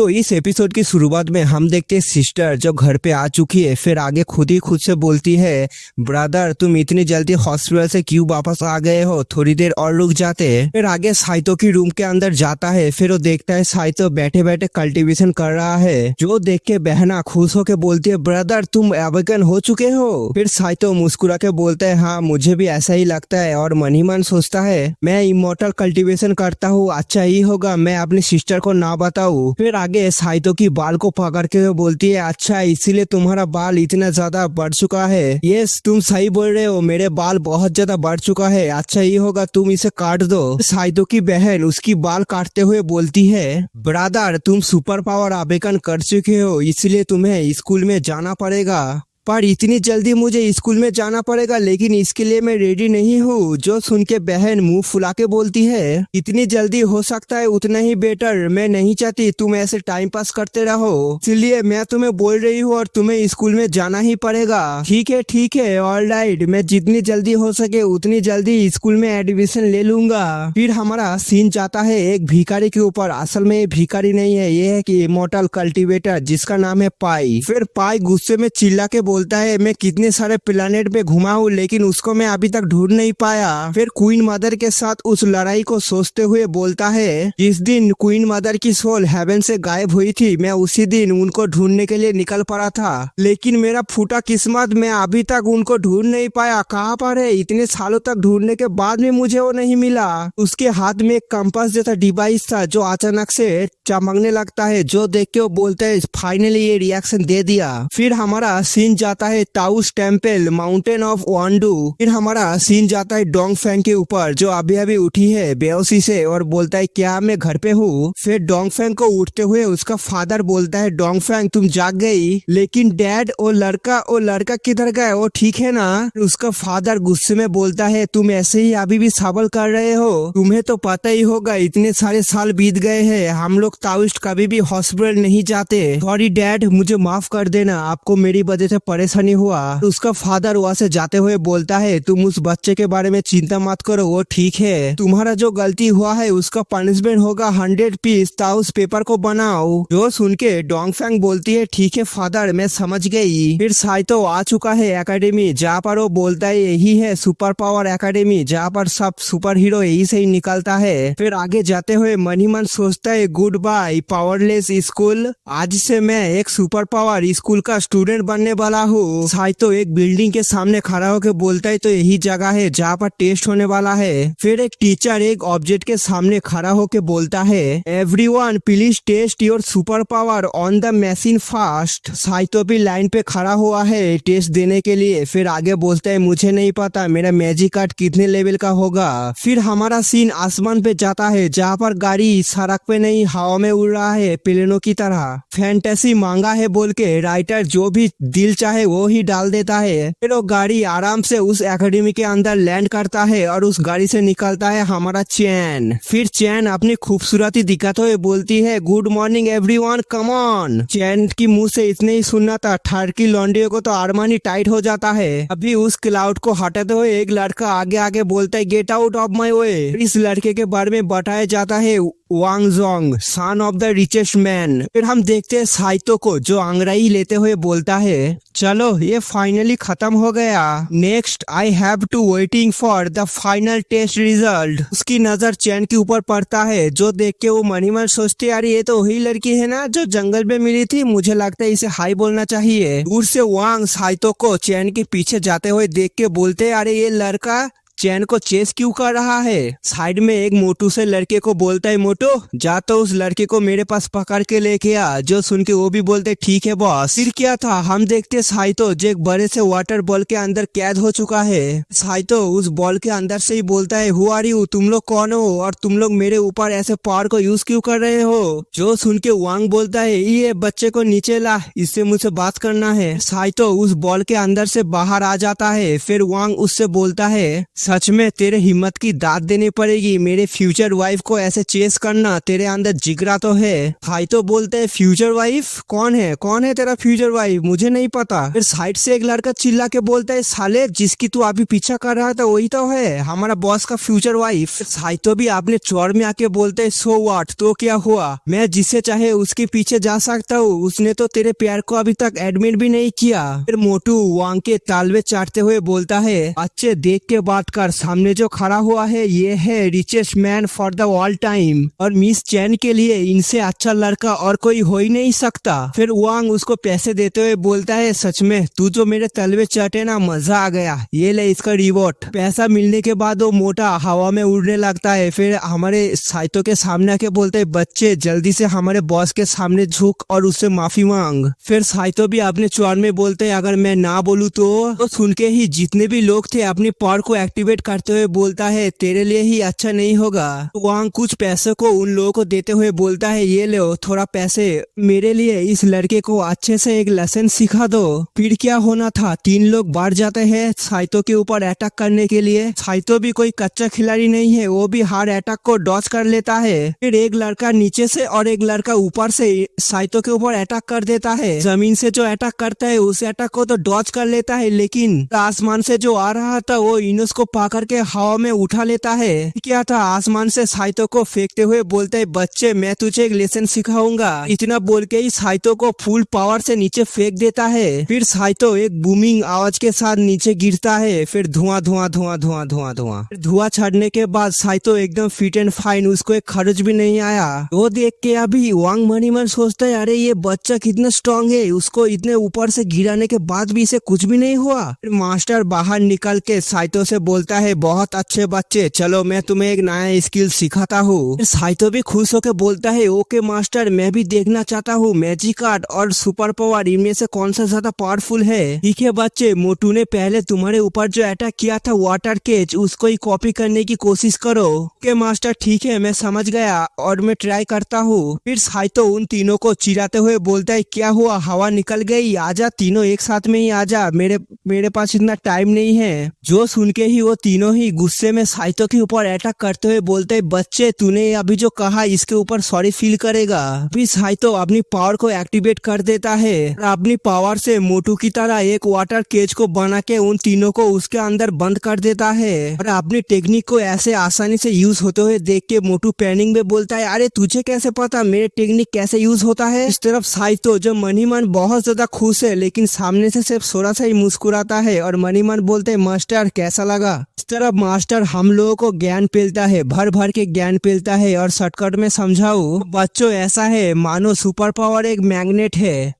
तो इस एपिसोड की शुरुआत में हम देखते हैं सिस्टर जो घर पे आ चुकी है, फिर आगे खुद ही खुद से बोलती है, ब्रदर तुम इतनी जल्दी हॉस्पिटल से क्यों वापस आ गए हो, थोड़ी देर और रुक जाते। फिर आगे साइतो की रूम के अंदर जाता है, फिर वो देखता है साइतो बैठे बैठे कल्टीवेशन कर रहा है, जो देख के बहना खुश होके बोलती है, ब्रदर तुम अवेकन हो चुके हो। फिर साइतो मुस्कुरा के बोलता है, हाँ मुझे भी ऐसा ही लगता है, और मन ही मन सोचता है मैं इमोर्टल कल्टीवेशन करता हूँ, अच्छा ही होगा मैं अपनी सिस्टर को ना बताऊँ। फिर आगे साइतो की बाल को पकड़ के बोलती है, अच्छा इसीलिए तुम्हारा बाल इतना ज्यादा बढ़ चुका है। यस तुम सही बोल रहे हो, मेरे बाल बहुत ज्यादा बढ़ चुका है, अच्छा ही होगा तुम इसे काट दो। साइतो की बहन उसकी बाल काटते हुए बोलती है, ब्रदर तुम सुपर पावर आवेदन कर चुके हो, इसलिए तुम्हें स्कूल में जाना पड़ेगा, पर इतनी जल्दी मुझे स्कूल में जाना पड़ेगा, लेकिन इसके लिए मैं रेडी नहीं हूँ। जो सुन के बहन मुंह फुला के बोलती है, इतनी जल्दी हो सकता है उतना ही बेटर, मैं नहीं चाहती तुम ऐसे टाइम पास करते रहो, इसलिए मैं तुम्हें बोल रही हूँ और तुम्हें स्कूल में जाना ही पड़ेगा। ठीक है ऑलराइट, मैं जितनी जल्दी हो सके उतनी जल्दी स्कूल में एडमिशन ले लूंगा। फिर हमारा सीन जाता है एक भिखारी के ऊपर। असल में ये भिखारी नहीं है, ये है कि इमोर्टल कल्टीवेटर जिसका नाम है पाई। फिर पाई गुस्से में चिल्ला के बोलता है, मैं कितने सारे प्लेनेट पे घुमा हूँ लेकिन उसको मैं अभी तक ढूंढ नहीं पाया। फिर क्वीन मदर के साथ उस लड़ाई को सोचते हुए बोलता है, जिस दिन क्वीन मदर की सोल हेवन से गायब हुई थी, मैं उसी दिन उनको ढूंढने के लिए निकल पड़ा था, लेकिन मेरा फूटा किस्मत, मैं अभी तक उनको ढूंढ नहीं पाया, कहाँ पर है, इतने सालों तक ढूंढने के बाद में मुझे वो नहीं मिला। उसके हाथ में एक कंपास जैसा डिवाइस था जो अचानक से चमकने लगता है, जो देख के वो बोलता है, फाइनली ये रिएक्शन दे दिया। फिर हमारा सीन जाता है ताउस टेम्पल माउंटेन ऑफ वांडू। फिर हमारा सीन जाता है डोंगफेंग के ऊपर, जो अभी अभी उठी है बेहोशी से, और बोलता है, क्या मैं घर पे हूँ। फिर डोंगफेंग को उठते हुए उसका फादर बोलता है, डोंगफेंग तुम जाग गई, लेकिन डैड वो लड़का किधर गया, वो ठीक है ना। उसका फादर गुस्से में बोलता है, तुम ऐसे ही अभी भी सवाल कर रहे हो, तुम्हें तो पता ही होगा इतने सारे साल बीत गए हैं, हम लोग ताउस्ट कभी भी हॉस्पिटल नहीं जाते, सॉरी डैड मुझे माफ कर देना, आपको मेरी वजह से परेशानी हुआ। उसका फादर वहां से जाते हुए बोलता है, तुम उस बच्चे के बारे में चिंता मत करो, वो ठीक है, तुम्हारा जो गलती हुआ है उसका पनिशमेंट होगा 100 पीस ताउस पेपर को बनाओ। जो सुन के डोंगफेंग बोलती है, ठीक है फादर मैं समझ गई। फिर साइतो आ चुका है एकेडमी, जहाँ पर वो बोलता है यही है सुपर पावर एकेडमी, जहाँ पर सब सुपर हीरो यही से ही निकलता है। फिर आगे जाते हुए मन ही मन सोचता है, गुड बाय पावरलेस स्कूल, आज से मैं एक सुपर पावर स्कूल का स्टूडेंट बनने वाला हूँ। साइतो एक बिल्डिंग के सामने खड़ा होकर बोलता है, तो यही जगह है जहाँ पर टेस्ट होने वाला है। फिर एक टीचर एक ऑब्जेक्ट के सामने खड़ा होकर बोलता है, everyone please test your super power on the machine fast. Saito भी लाइन पे खड़ा हुआ है टेस्ट देने के लिए। फिर आगे बोलता है, मुझे नहीं पता मेरा मैजिक कार्ड कितने लेवल का होगा। फिर हमारा सीन आसमान पे जाता है, जहाँ पर गाड़ी सड़क पे नहीं हवा में उड़ रहा है प्लेनों की तरह। फैंटेसी मांगा है बोल के राइटर जो भी दिल चाहे वो ही डाल देता है। फिर वो गाड़ी आराम से उस एकेडमी के अंदर लैंड करता है और उस गाड़ी से निकलता है हमारा चैन। फिर चैन अपनी खूबसूरती दिखाते हुए बोलती है, good morning everyone come on. चैन की मुंह से इतने ही सुनना था, ठरकी लॉन्डियो को तो अरमान ही टाइट हो जाता है। अभी उस क्लाउड को हटाते हुए एक लड़का आगे आगे बोलता है, get out of my way. इस लड़के के बारे में बताया जाता है, Wang Jong son of the richest man. फिर हम देखते हैं साइतो को, जो अंग्रेजी लेते हुए बोलता है, चलो ये फाइनली खत्म हो गया, next I have to waiting for the final test result. उसकी नजर चैन के ऊपर पड़ता है, जो देख के वो मन ही मन सोचते, अरे ये तो वही लड़की है ना जो जंगल में मिली थी, मुझे लगता है इसे हाई बोलना चाहिए। दूर से वांग साइतो को चैन के पीछे जाते हुए देख के बोलते, अरे ये लड़का चैन को चेस क्यों कर रहा है। साइड में एक मोटू से लड़के को बोलता है, मोटू जा तो उस लड़के को मेरे पास पकड़ के लेके आ। जो सुन के वो भी बोलते, ठीक है बॉस। फिर क्या था, हम देखते साइतो जो एक बड़े से वाटर बॉल के अंदर कैद हो चुका है। साइतो उस बॉल के अंदर से ही बोलता है, हु आर यू, तुम लोग कौन हो और तुम लोग मेरे ऊपर ऐसे पावर को यूज क्यों कर रहे हो। जो सुन के वांग बोलता है, ये बच्चे को नीचे ला, इससे मुझसे बात करना है। साइतो उस बॉल के अंदर से बाहर आ जाता है। फिर वांग उससे बोलता है, सच में तेरे हिम्मत की दाद देनी पड़ेगी। मेरे फ्यूचर वाइफ को ऐसे चेस करना, तेरे अंदर जिगरा तो है। भाई तो बोलते है फ्यूचर वाइफ कौन है तेरा फ्यूचर वाइफ? मुझे नहीं पता। फिर साइड से एक लड़का चिल्ला के बोलता है साले जिसकी तू अभी पीछा कर रहा था वही तो है हमारा बॉस का फ्यूचर वाइफ। साइतो भी आपने चौर में आके बोलते है सो व्हाट, तो क्या हुआ, मैं जिसे चाहे उसके पीछे जा सकता हूँ, उसने तो तेरे प्यार को अभी तक एडमिट भी नहीं किया। फिर मोटू वांग के तालवे चाटते हुए बोलता है अच्छे देख के बात कर, सामने जो खड़ा हुआ है ये है richest man for the all time, और मिस चैन के लिए इनसे अच्छा लड़का और कोई हो ही नहीं सकता। फिर वांग उसको पैसे देते हुए बोलता है सच में तू जो मेरे तलवे चाटे ना, मजा आ गया, ये ले इसका रिवॉर्ड। पैसा मिलने के बाद वो मोटा हवा में उड़ने लगता है। फिर हमारे साइतो के सामने आके बोलते है बच्चे जल्दी से हमारे बॉस के सामने झुक और उससे माफी मांग। फिर साइतो भी अपने चौर में बोलते है अगर मैं ना बोलूं तो सुन के ही जितने भी लोग थे अपनी पावर को एक्टिवेट करते हुए बोलता है तेरे लिए ही अच्छा नहीं होगा। वांग कुछ पैसे को उन लोगों को देते हुए बोलता है ये लो थोड़ा पैसे मेरे लिए, इस लड़के को अच्छे से एक लेसन सिखा दो। फिर क्या होना था, 3 लोग बढ़ जाते हैं साइतो के ऊपर अटैक करने के लिए। साइतो भी कोई कच्चा खिलाड़ी नहीं है, वो भी हर अटैक को डॉज कर लेता है। फिर एक लड़का नीचे से और एक लड़का ऊपर से साइतो के ऊपर अटैक कर देता है। जमीन से जो अटैक करता है उस अटैक को तो डॉज कर लेता है, लेकिन आसमान से जो आ रहा था वो इनोस को पकड़ के हवा में उठा लेता है। क्या था, आसमान से साइतो को फेंकते हुए बोलता है बच्चे मैं तुझे एक लेसन सिखाऊंगा। इतना बोल के ही साइतो को फुल पावर से नीचे फेंक देता है। फिर साइतो एक बूमिंग आवाज के साथ नीचे गिरता है। फिर धुआं धुआं धुआं धुआं धुआं धुआं धुआं छड़ने के बाद साइतो एकदम फिट एंड फाइन, उसको एक खर्च भी नहीं आया। वो देख के अभी वांग मनी मन सोचता है अरे ये बच्चा कितना स्ट्रांग है, उसको इतने ऊपर से गिराने के बाद भी इसे कुछ भी नहीं हुआ। फिर मास्टर बाहर निकल के साइतो से बोलता है बहुत अच्छे बच्चे, चलो मैं तुम्हें एक नया स्किल सिखाता हूँ। साइतो भी खुश होकर बोलता है ओके मास्टर, मैं भी देखना चाहता हूँ मैजिक आर्ट और सुपर पावर इनमें से कौन सा ज्यादा पावरफुल है। ठीक है बच्चे, मोटू ने पहले तुम्हारे ऊपर जो अटैक किया था वाटर केज, उसको ही कॉपी करने की कोशिश करो। ओके मास्टर ठीक है मैं समझ गया और मैं ट्राई करता हूँ। फिर साइतो उन तीनों को चिढ़ाते हुए बोलता है क्या हुआ, हवा निकल गई, आजा तीनों एक साथ में ही आजा, मेरे पास इतना टाइम नहीं है। जो सुन के ही वो तीनों ही गुस्से में साइतो के ऊपर अटैक करते हुए बोलते है बच्चे तूने अभी जो कहा इसके ऊपर सॉरी फील करेगा। फिर साइतो अपनी पावर को एक्टिवेट कर देता है और अपनी पावर से मोटू की तरह एक वाटर केज को बना के उन तीनों को उसके अंदर बंद कर देता है। और अपनी टेक्निक को ऐसे आसानी से यूज होते हुए देख के मोटू पैनिक में बोलता है अरे तुझे कैसे पता मेरे टेक्निक कैसे यूज होता है। इस तरफ साइतो जो मनी मन बहुत ज्यादा खुश है लेकिन सामने से सिर्फ थोड़ा सा ही मुस्कुराता है और मनी मन बोलते है मास्टर कैसा लगा। इस तरफ मास्टर हम लोगों को ज्ञान पेलता है, भर भर के ज्ञान पेलता है और शॉर्टकट में समझाओ बच्चों ऐसा है मानो सुपर पावर एक मैग्नेट है,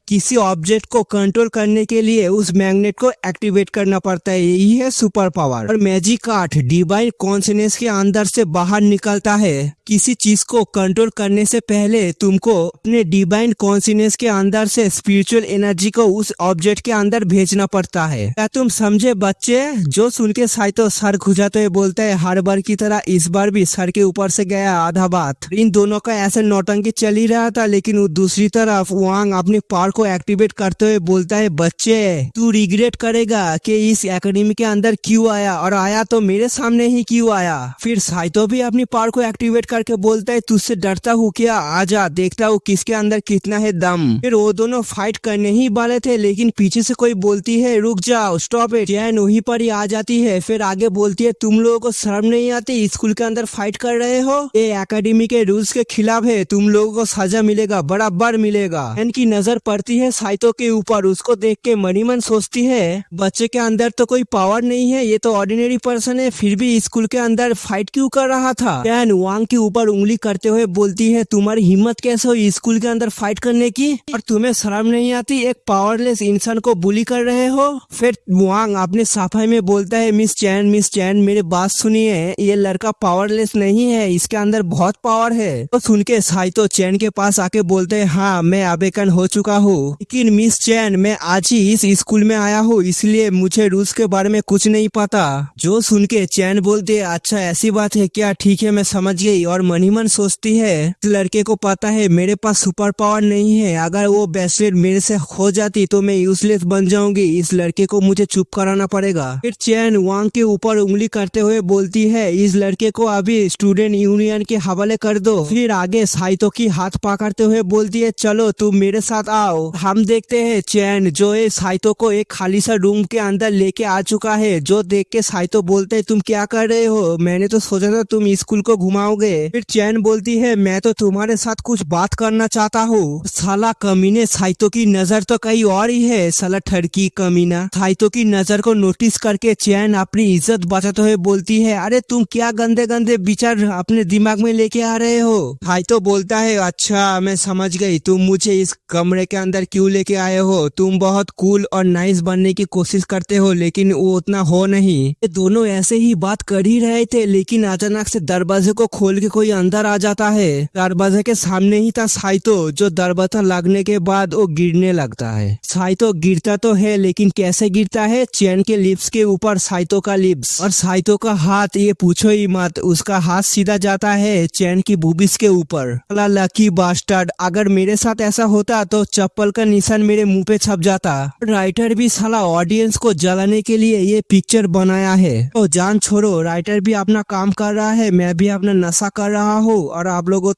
किसी ऑब्जेक्ट को कंट्रोल करने के लिए उस मैग्नेट को एक्टिवेट करना पड़ता है, यही है सुपर पावर। और मैजिक आर्ट डिवाइन कॉन्शियसनेस के अंदर से बाहर निकलता है। किसी चीज को कंट्रोल करने से पहले तुमको अपने डिवाइन कॉन्शियसनेस के अंदर से स्पिरिचुअल एनर्जी को उस ऑब्जेक्ट के अंदर भेजना पड़ता है। क्या तुम समझे बच्चे? जो सुन के साइतो सर खुजाते हुए बोलता है हर बार की तरह इस बार भी सर के ऊपर से गया आधा बात। इन दोनों का ऐसे नौटंकी चल ही रहा था, लेकिन दूसरी तरफ वांग अपनी पावर को एक्टिवेट करते हुए बोलता है बच्चे तू रिग्रेट करेगा कि इस एकेडमी के अंदर क्यों आया, और आया तो मेरे सामने ही क्यों आया। फिर साइतो भी अपनी पावर को एक्टिवेट करके बोलता है तुझसे डरता हूँ क्या, आजा देखता हूँ किसके अंदर कितना है दम। फिर वो दोनों फाइट करने ही वाले थे, लेकिन पीछे से कोई बोलती है रुक जाओ स्टॉप इट, चैन वहीं पर ही आ जाती है। फिर आगे बोलती है तुम लोगों को शर्म नहीं आती, स्कूल के अंदर फाइट कर रहे हो, ये एकेडमी के रूल्स के खिलाफ है, तुम लोगों को सजा मिलेगा, बराबर मिलेगा। इनकी नजर पड़ती है साइतो के ऊपर, उसको देख के मनी मन सोचती है बच्चे के अंदर तो कोई पावर नहीं है, ये तो ऑर्डिनरी पर्सन है, फिर भी स्कूल के अंदर फाइट क्यों कर रहा था। चैन वांग के ऊपर उंगली करते हुए बोलती है तुम्हारी हिम्मत कैसे हुई स्कूल के अंदर फाइट करने की, और तुम्हें शर्म नहीं आती, एक पावरलेस इंसान को बुली कर रहे हो। फिर वांग अपने सफाई में बोलता है मिस चैन मेरे बात सुनिए, ये लड़का पावरलेस नहीं है, इसके अंदर बहुत पावर है। तो सुन के साइतो चैन के पास आके बोलते है हाँ मैं अवेकन हो चुका हूँ, हूँ, लेकिन मिस चैन मैं आज ही इस स्कूल में आया हूँ, इसलिए मुझे रूल्स के बारे में कुछ नहीं पता। जो सुन के चैन बोलती है अच्छा ऐसी बात है क्या, ठीक है मैं समझ गई। और मन ही मन सोचती है इस लड़के को पता है मेरे पास सुपर पावर नहीं है, अगर वो ब्रेसलेट मेरे से खो जाती तो मैं यूजलेस बन जाऊंगी, इस लड़के को मुझे चुप कराना पड़ेगा। फिर चैन वांग के ऊपर उंगली करते हुए बोलती है इस लड़के को अभी स्टूडेंट यूनियन के हवाले कर दो। फिर आगे साइतो की हाथ पकड़ते हुए बोलती है चलो तुम मेरे साथ आओ। हम देखते हैं चैन जो है साइतो को एक खाली सा रूम के अंदर लेके आ चुका है, जो देख के साइतो बोलते है तुम क्या कर रहे हो, मैंने तो सोचा था तुम स्कूल को घुमाओगे। फिर चैन बोलती है मैं तो तुम्हारे साथ कुछ बात करना चाहता हूँ। साला कमीने, साइतो की नजर तो कहीं और ही है, साला ठरकी कमीना। साइतो की नजर को नोटिस करके चैन अपनी इज्जत बचाते हुए बोलती है अरे तुम क्या गंदे गंदे विचार अपने दिमाग में लेके आ रहे हो। साइतो बोलता है अच्छा मैं समझ गई, तुम मुझे इस कमरे के अंदर क्यों लेके आए हो, तुम बहुत कूल और नाइस बनने की कोशिश करते हो लेकिन वो उतना हो नहीं। ये दोनों ऐसे ही बात कर ही रहे थे, लेकिन अचानक से दरवाजे को खोल के कोई अंदर आ जाता है। दरवाजे के सामने ही था साइतो, जो दरवाजा लगने के बाद वो गिरने लगता है। साइतो गिरता तो है लेकिन कैसे गिरता है, चैन के लिप्स के ऊपर साइतो का लिप्स, और साइतो का हाथ ये पूछो ही मत, उसका हाथ सीधा जाता है चैन की बूबिस के ऊपर। लकी बास्टर्ड, अगर मेरे साथ ऐसा होता तो चप्पल का निशान मेरे मुंह पे छप जाता। राइटर भी साला ऑडियंस को जलाने के लिए ये पिक्चर बनाया है। तो जान छोड़ो, राइटर भी अपना काम कर रहा है, मैं भी अपना नशा कर रहा हूँ, और आप लोगों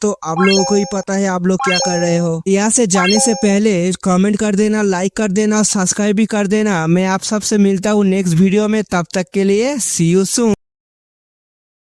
को ही पता है आप लोग क्या कर रहे हो। यहाँ से जाने से पहले कमेंट कर देना, लाइक कर देना, सब्सक्राइब भी कर देना। मैं आप सबसे मिलता हूँ नेक्स्ट वीडियो में, तब तक के लिए सी यू सून।